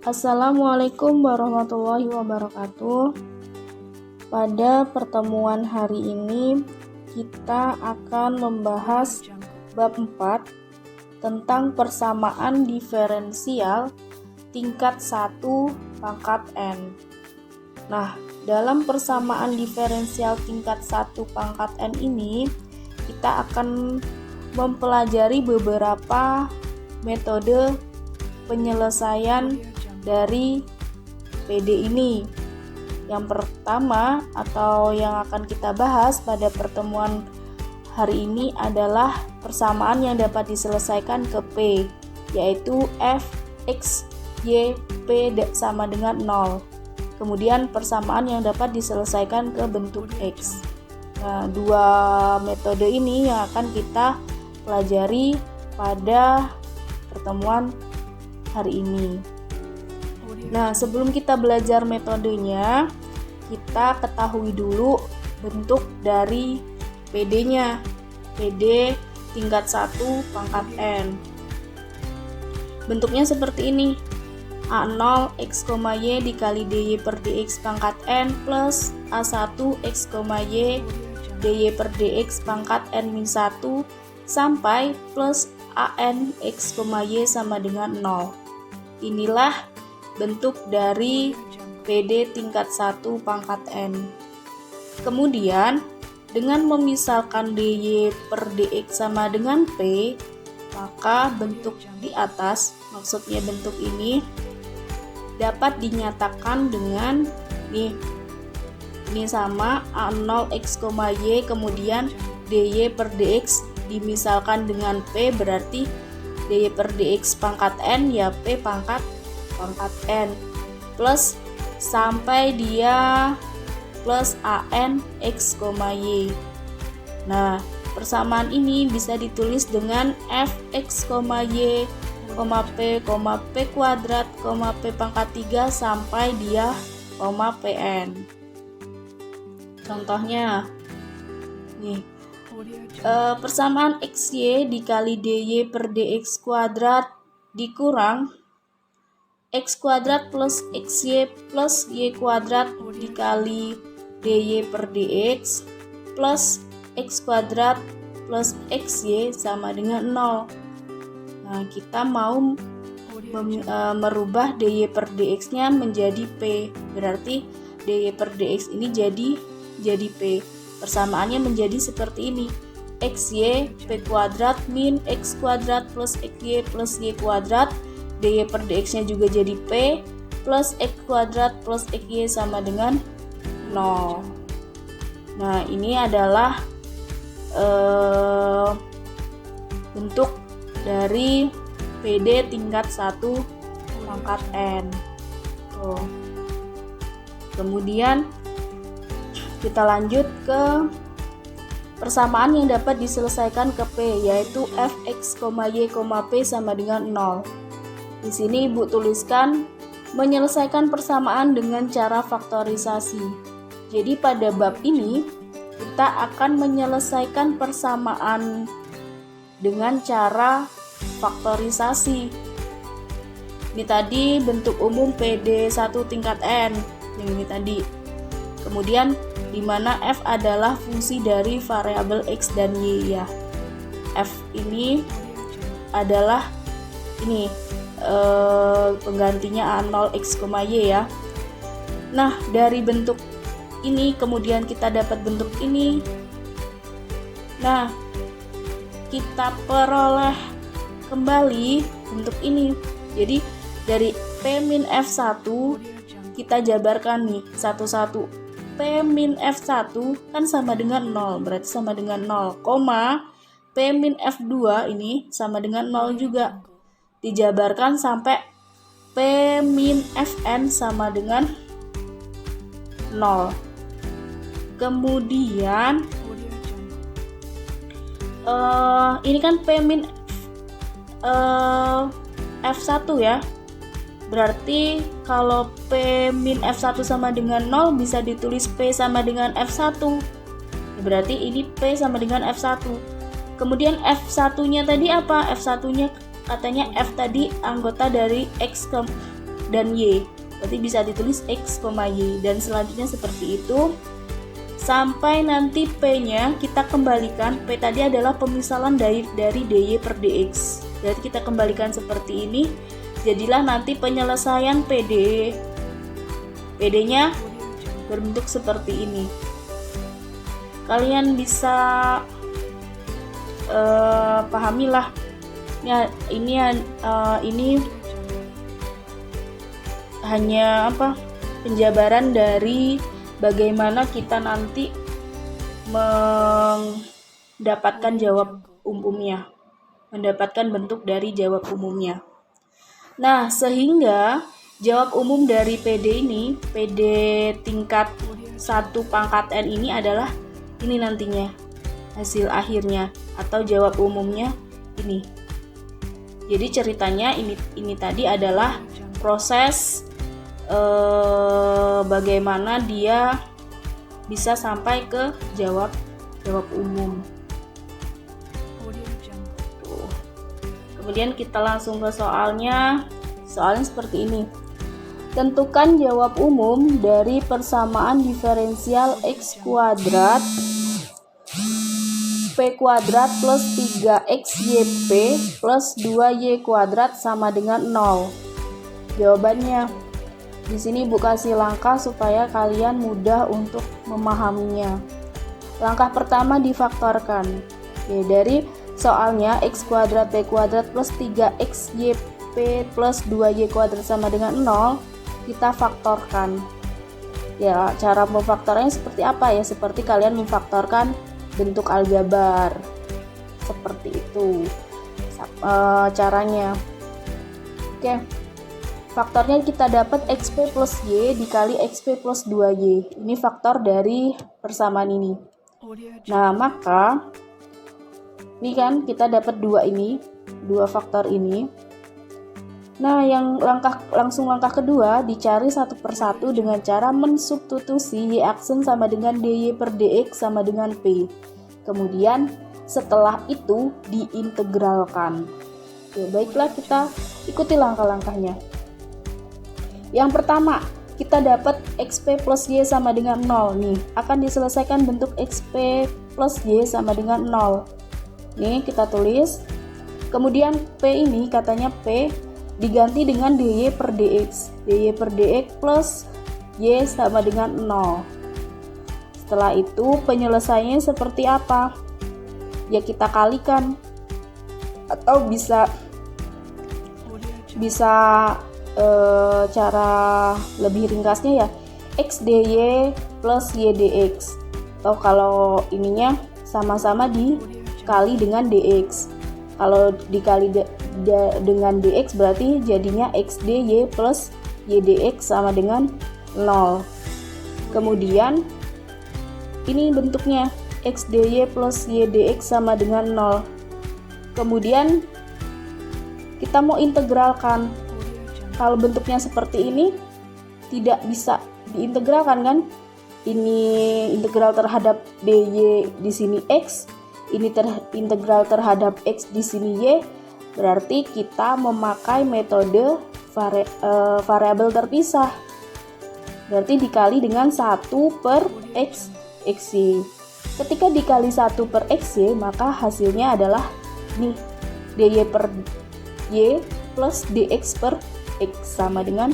Assalamualaikum warahmatullahi wabarakatuh. Pada pertemuan hari ini kita akan membahas bab 4 tentang persamaan diferensial tingkat 1 pangkat N. Nah, dalam persamaan diferensial tingkat 1 pangkat N ini kita akan mempelajari beberapa metode penyelesaian dari PD ini. Yang pertama atau yang akan kita bahas pada pertemuan hari ini adalah persamaan yang dapat diselesaikan ke P, yaitu F, X, Y, P sama dengan 0. Kemudian persamaan yang dapat diselesaikan ke bentuk X. Nah, dua metode ini yang akan kita pelajari pada pertemuan hari ini. Nah, sebelum kita belajar metodenya, kita ketahui dulu bentuk dari PD-nya. PD tingkat 1 pangkat N. Bentuknya seperti ini. A0 X, Y dikali DY per DX pangkat N plus A1 X, Y DY per DX pangkat N-1 sampai plus AN X, Y sama dengan 0. Inilah bentuk dari PD tingkat 1 pangkat N. Kemudian, dengan memisalkan DY per DX sama dengan P, maka bentuk di atas, maksudnya bentuk ini, dapat dinyatakan dengan ini sama A0 X, Y kemudian DY per DX dimisalkan dengan P, berarti DY per DX pangkat N ya P pangkat N plus sampai dia plus AN X, Y. Nah, persamaan ini bisa ditulis dengan F X, Y, P, P kuadrat, P pangkat 3 sampai dia, Pn. Contohnya, nih, persamaan XY dikali DY per DX kuadrat dikurang X kuadrat plus XY plus Y kuadrat dikali DY per DX plus X kuadrat plus XY sama dengan 0. Nah, kita mau merubah DY per DX nya menjadi P, berarti DY per DX ini jadi P. Persamaannya menjadi seperti ini. XY P kuadrat min X kuadrat plus XY plus Y kuadrat, DY per DX nya juga jadi P plus X kuadrat plus XY sama dengan 0. Nah, ini adalah bentuk dari PD tingkat 1 pangkat N. Tuh. Kemudian kita lanjut ke persamaan yang dapat diselesaikan ke P, yaitu Fx, Y, P sama dengan 0. Di sini Ibu tuliskan menyelesaikan persamaan dengan cara faktorisasi. Jadi pada bab ini kita akan menyelesaikan persamaan dengan cara faktorisasi. Ini tadi bentuk umum PD 1 tingkat N, yang ini tadi. Kemudian di mana F adalah fungsi dari variabel X dan Y ya. F ini adalah ini penggantinya A0 X, Y ya. Nah, dari bentuk ini kemudian kita dapat bentuk ini. Nah, kita peroleh kembali bentuk ini. Jadi dari P min F1 kita jabarkan nih satu-satu. P min F1 kan sama dengan 0, berarti sama dengan 0, P min F2 ini sama dengan 0 juga. Dijabarkan sampai P min Fn sama dengan 0. Kemudian ini kan P min F1 ya. Berarti kalau P min F1 sama dengan 0 bisa ditulis P sama dengan F1. Berarti ini P sama dengan F1. Kemudian F1-nya tadi apa? F1-nya katanya F tadi anggota dari X dan Y, berarti bisa ditulis X, Y, dan selanjutnya seperti itu sampai nanti P-nya kita kembalikan. P tadi adalah pemisalan dari dy per dx, jadi kita kembalikan seperti ini, jadilah nanti penyelesaian PD-nya berbentuk seperti ini. Kalian bisa pahamilah ya, ini hanya penjabaran dari bagaimana kita nanti mendapatkan jawab umumnya, mendapatkan bentuk dari jawab umumnya. Nah, sehingga jawab umum dari PD ini, PD tingkat 1 pangkat N ini adalah ini nantinya, hasil akhirnya atau jawab umumnya ini. Jadi ceritanya ini tadi adalah proses bagaimana dia bisa sampai ke jawab umum. Tuh. Kemudian kita langsung ke soalnya. Soalnya seperti ini. Tentukan jawab umum dari persamaan diferensial x kuadrat p kuadrat plus 3xyp plus 2y kuadrat sama dengan 0. Jawabannya di sini Ibu kasih langkah supaya kalian mudah untuk memahaminya. Langkah pertama difaktorkan. Oke, dari soalnya x kuadrat p kuadrat plus 3xyp plus 2y kuadrat sama dengan 0, kita faktorkan. Ya, cara memfaktornya seperti apa ya? Seperti kalian memfaktorkan bentuk aljabar. Seperti itu caranya. Oke. Faktornya kita dapat xp plus y dikali xp plus 2y. Ini faktor dari persamaan ini. Nah, maka ini kan kita dapat dua faktor ini. Nah, yang langkah kedua dicari satu persatu dengan cara mensubstitusi y aksen sama dengan dy per dx sama dengan p. Kemudian setelah itu diintegralkan. Oke, baiklah, kita ikuti langkah-langkahnya. Yang pertama, kita dapat xp plus y sama dengan 0. Nih, akan diselesaikan bentuk xp plus y sama dengan 0. Nih, kita tulis. Kemudian p ini katanya p diganti dengan dy per dx. dy per dx plus y sama dengan 0. Setelah itu penyelesaiannya seperti apa? Ya kita kalikan. Atau bisa cara lebih ringkasnya ya x dy plus y dx, atau kalau ininya sama-sama dikali dengan dx. Kalau dikali dengan dx berarti jadinya x dy plus y dx sama dengan 0. Kemudian ini bentuknya x dy plus y dx sama dengan 0. Kemudian kita mau integralkan. Kalau bentuknya seperti ini tidak bisa diintegralkan kan? Ini integral terhadap dy di sini x, ini integral terhadap x di sini y. Berarti kita memakai metode variabel terpisah. Berarti dikali dengan 1 per xy. Ketika dikali 1 per xy, maka hasilnya adalah nih dy per y plus dx per x sama dengan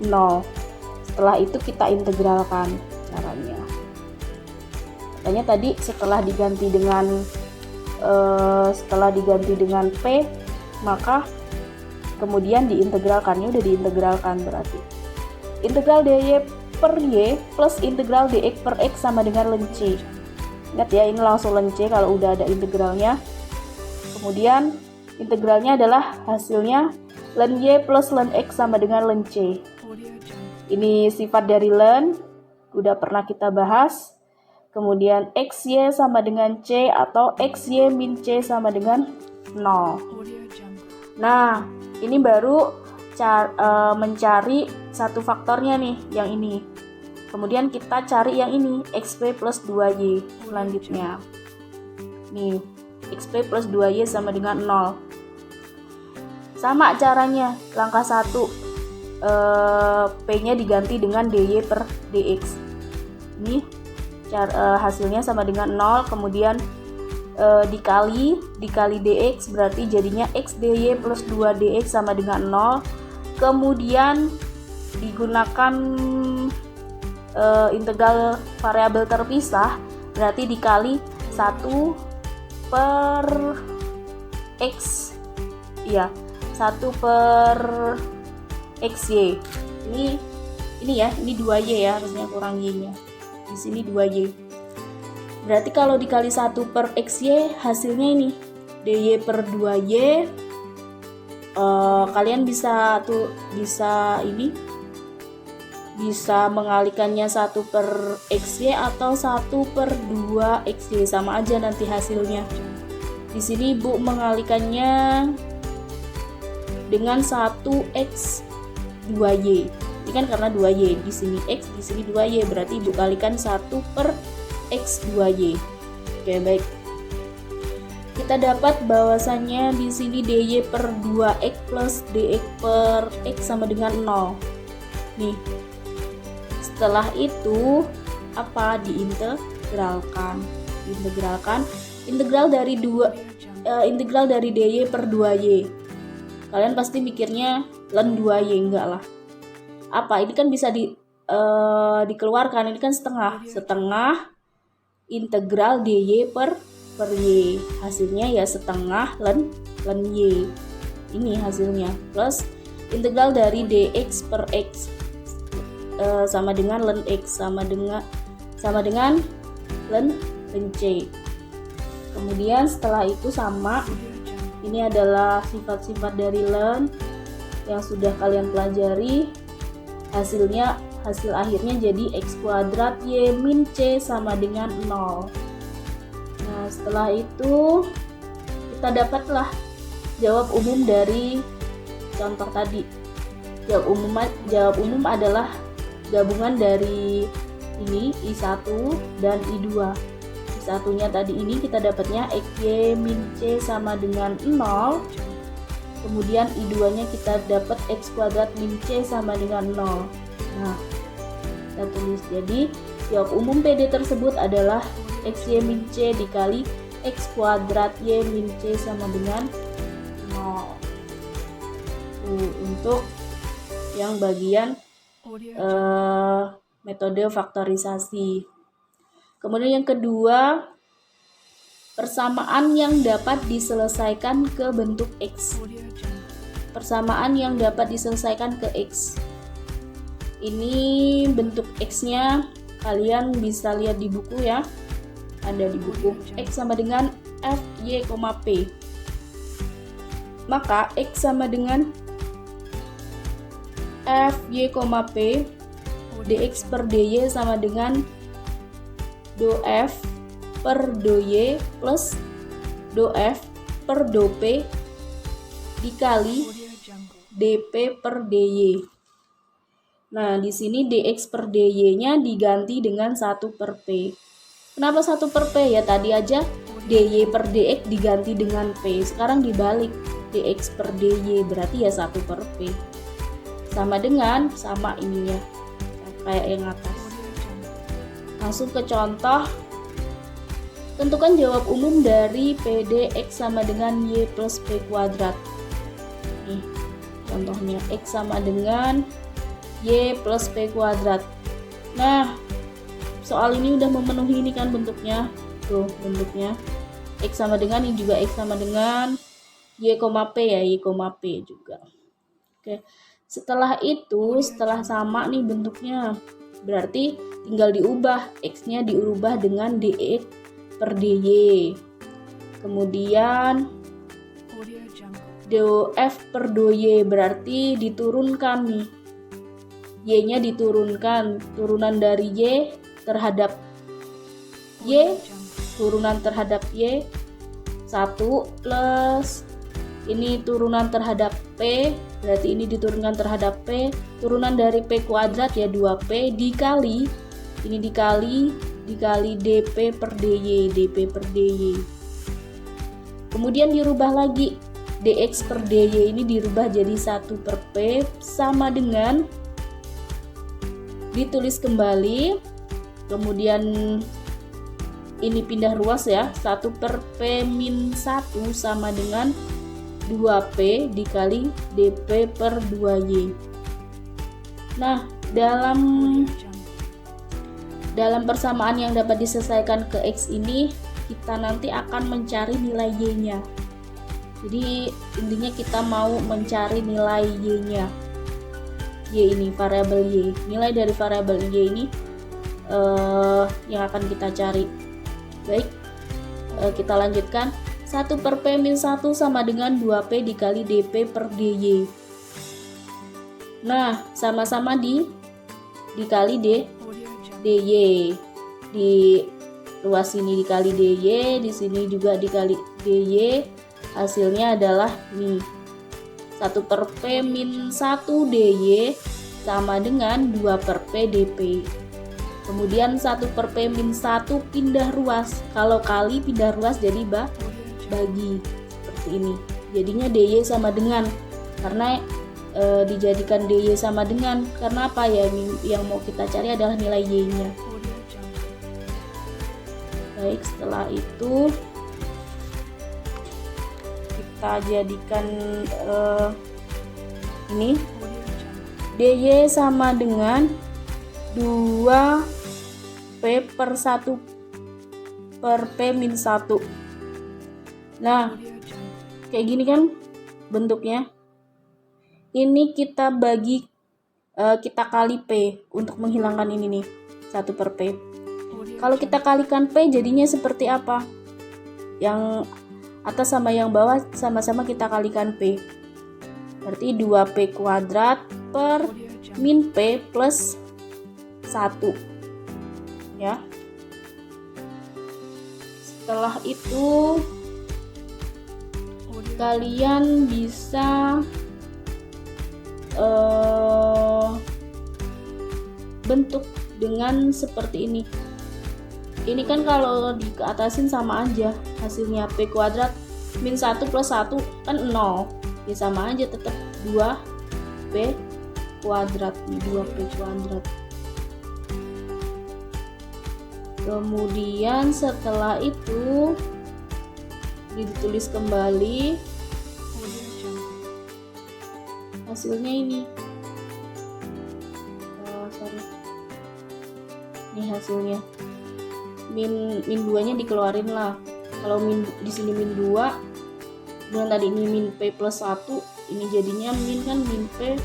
0. Setelah itu kita integralkan caranya. Katanya tadi setelah diganti dengan p, maka kemudian diintegralkannya udah diintegralkan, berarti integral dy per y plus integral dx per x sama dengan ln c. Ingat ya, ini langsung ln c kalau udah ada integralnya. Kemudian integralnya adalah hasilnya ln y plus ln x sama dengan ln c. Ini sifat dari ln, udah pernah kita bahas. Kemudian xy sama dengan c atau xy min c sama dengan 0. Nah, ini baru mencari satu faktornya nih, yang ini. Kemudian kita cari yang ini, xp plus 2y selanjutnya. Nih, xp plus 2y sama dengan 0. Sama caranya, langkah 1 P-nya diganti dengan dy per dx. Ini hasilnya sama dengan 0, kemudian dikali dx, berarti jadinya x dy plus 2 dx sama dengan 0. Kemudian digunakan integral variabel terpisah, berarti dikali 1 per x, ya 1 per xy. Ini ya, ini 2y ya, harusnya kurang y-nya. Di sini 2y. Berarti kalau dikali 1 per xy, hasilnya ini dy per 2y. Kalian bisa mengalikannya 1 per xy atau 1 per 2 xy, sama aja nanti hasilnya. Di sini Ibu mengalikannya dengan 1x 2y. Ini kan karena 2y, di sini x, di sini 2y, berarti Ibu kalikan 1 per x 2y. Oke, baik. Kita dapat bahwasannya di sini dy per 2x plus dx per x sama dengan 0. Nih. Setelah itu apa? Diintegralkan. Integral dari dy per 2y. Kalian pasti mikirnya ln 2y, enggak lah. Apa? Ini kan bisa dikeluarkan, ini kan setengah integral dy per y. Hasilnya ya setengah ln y. Ini hasilnya. Plus integral dari dx per x sama dengan ln x sama dengan ln c. Kemudian setelah itu sama, ini adalah sifat-sifat dari ln yang sudah kalian pelajari. Hasil akhirnya jadi x kuadrat y min c sama dengan 0. Nah, setelah itu kita dapatlah jawab umum dari contoh tadi. Jawab umum adalah gabungan dari ini I1 dan I2. I1-nya tadi ini kita dapatnya xy min c sama dengan 0. Kemudian I2-nya kita dapat x kuadrat min c sama dengan 0. Nah, kita tulis, jadi jawab umum PD tersebut adalah xy min c dikali x kuadrat y min c sama dengan 0. Untuk yang bagian metode faktorisasi. Kemudian yang kedua, persamaan yang dapat diselesaikan ke bentuk x. Persamaan yang dapat diselesaikan ke x. Ini bentuk x-nya kalian bisa lihat di buku ya. Ada di buku. X sama dengan f, y, p. Maka x sama dengan f, y, p, dx per dy sama dengan do f per do y plus do f per do p dikali dp per dy. Nah, di sini dx per dy-nya diganti dengan 1 per p. Kenapa 1 per p? Ya tadi aja dy per dx diganti dengan p. Sekarang dibalik, dx per dy berarti ya 1 per p. Sama ininya, kayak yang atas. Langsung ke contoh. Tentukan jawab umum dari PD x sama dengan y plus p kuadrat. Nih, contohnya x sama dengan y plus p kuadrat. Nah, soal ini udah memenuhi ini kan bentuknya. Tuh, bentuknya x sama dengan, ini juga x sama dengan y, p ya, y, p juga. Oke. Setelah itu, setelah sama nih bentuknya, berarti tinggal diubah, x-nya diubah dengan dx per dy. Kemudian do f per do y berarti diturunkan nih. Y-nya diturunkan, turunan dari y terhadap y, turunan terhadap y 1 plus ini turunan terhadap p, berarti ini diturunkan terhadap p, turunan dari p kuadrat ya 2p dikali ini dikali dp per dy, dp per dy. Kemudian dirubah lagi dx per dy ini dirubah jadi 1 per p sama dengan, ditulis kembali, kemudian ini pindah ruas ya, 1 per p min 1 sama dengan 2p dikali dp per 2y. Nah, dalam persamaan yang dapat diselesaikan ke x ini, kita nanti akan mencari nilai y-nya. Jadi intinya kita mau mencari nilai y-nya. Y ini variabel y. Nilai dari variabel y ini yang akan kita cari. Baik, kita lanjutkan. 1 per p min 1 sama dengan 2p dikali dp per dy. Nah, sama-sama dikali dy. Di ruas ini dikali dy, di sini juga dikali dy. Hasilnya adalah nih, 1 per p min 1 dy sama dengan 2 per p dp. Kemudian 1 per p min 1 pindah ruas. Kalau kali pindah ruas jadi bagi seperti ini. Jadinya dy sama dengan, karena dijadikan dy sama dengan karena apa ya, yang mau kita cari adalah nilai y-nya. Baik, setelah itu kita jadikan ini dy sama dengan 2p per 1 per p min 1. Nah, kayak gini kan bentuknya. Ini kita bagi, kita kali p untuk menghilangkan ini nih, 1 per p. Kalau kita kalikan p jadinya seperti apa? Yang atas sama yang bawah sama-sama kita kalikan p. Berarti 2p kuadrat per min p plus 1. Ya. Setelah itu kalian bisa bentuk dengan seperti ini. Ini kan kalau dikeatasin sama aja hasilnya, p kuadrat min 1 plus 1 kan 0 ya, sama aja tetap 2p kuadrat nih, 2p kuadrat. Kemudian setelah itu ditulis kembali hasilnya ini. Ini hasilnya. Min 2-nya dikeluarin lah. Kalau di sini min 2 dan tadi ini min p plus 1, ini jadinya min kan min p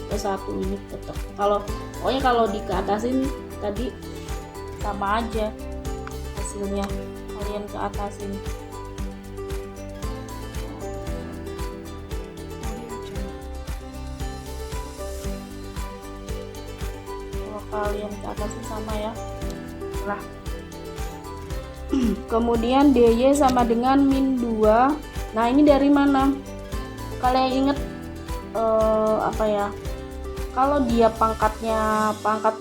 plus 1 ini tetap. Pokoknya kalau dikeatasin tadi sama aja hasilnya, kalian keatasin. Kalau kalian keatasin sama ya. Nah, kemudian dy sama dengan min 2. Nah, ini dari mana? Kalian ingat apa ya? Kalau dia pangkat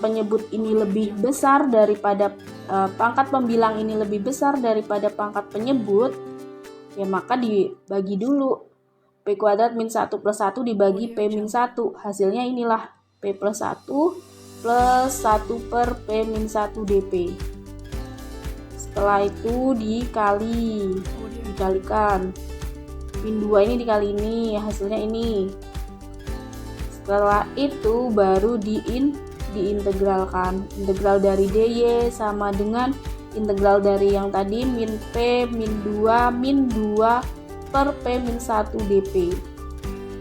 penyebut ini lebih besar daripada pangkat pembilang ini lebih besar daripada pangkat penyebut, ya maka dibagi dulu. P kuadrat min 1 plus 1 dibagi P min 1. Hasilnya inilah P plus 1 plus 1 per P min 1 dP. Setelah itu dikalikan. Min 2 ini dikali ini, hasilnya ini. Setelah itu baru diintegralkan. Integral dari dy sama dengan integral dari yang tadi min p min 2 per p min 1 dp.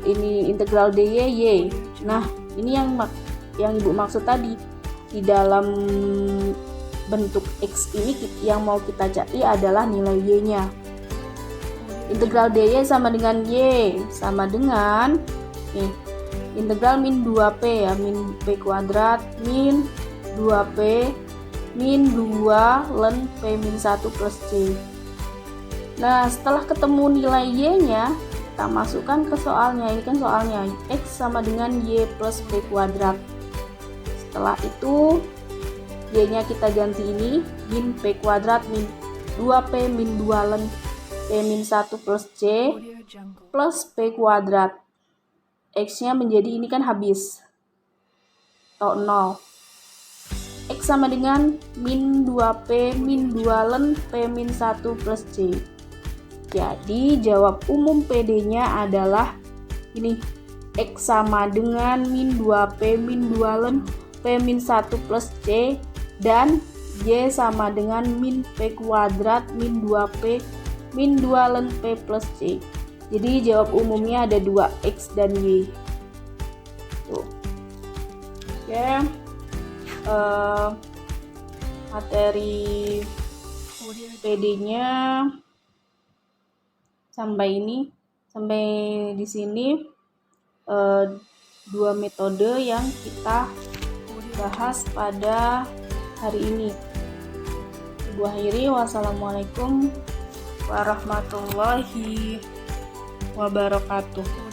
Ini integral dy y. Nah, ini yang ibu maksud tadi. Di dalam bentuk x ini yang mau kita cari adalah nilai y-nya. Integral dy sama dengan y sama dengan nih, integral min 2p ya, min p kuadrat min 2p min 2 ln p min 1 plus c. Nah, setelah ketemu nilai y-nya, kita masukkan ke soalnya. Ini kan soalnya x sama dengan y plus p kuadrat. Setelah itu y-nya kita ganti ini min p kuadrat min 2p min 2 ln p P-1 plus C plus P kuadrat. X-nya menjadi, ini kan habis, atau 0. X sama dengan min 2P min 2 ln P-1 plus C. Jadi jawab umum PD-nya adalah ini, X sama dengan min 2P min 2 ln P-1 plus C, dan Y sama dengan min P kuadrat min 2P min 2 ln P plus C. Jadi jawab umumnya ada 2, X dan Y. Tuh. Oke. Materi PD-nya sampai di sini, 2 metode yang kita bahas pada hari ini. Ibu akhiri, wassalamualaikum warahmatullahi wabarakatuh.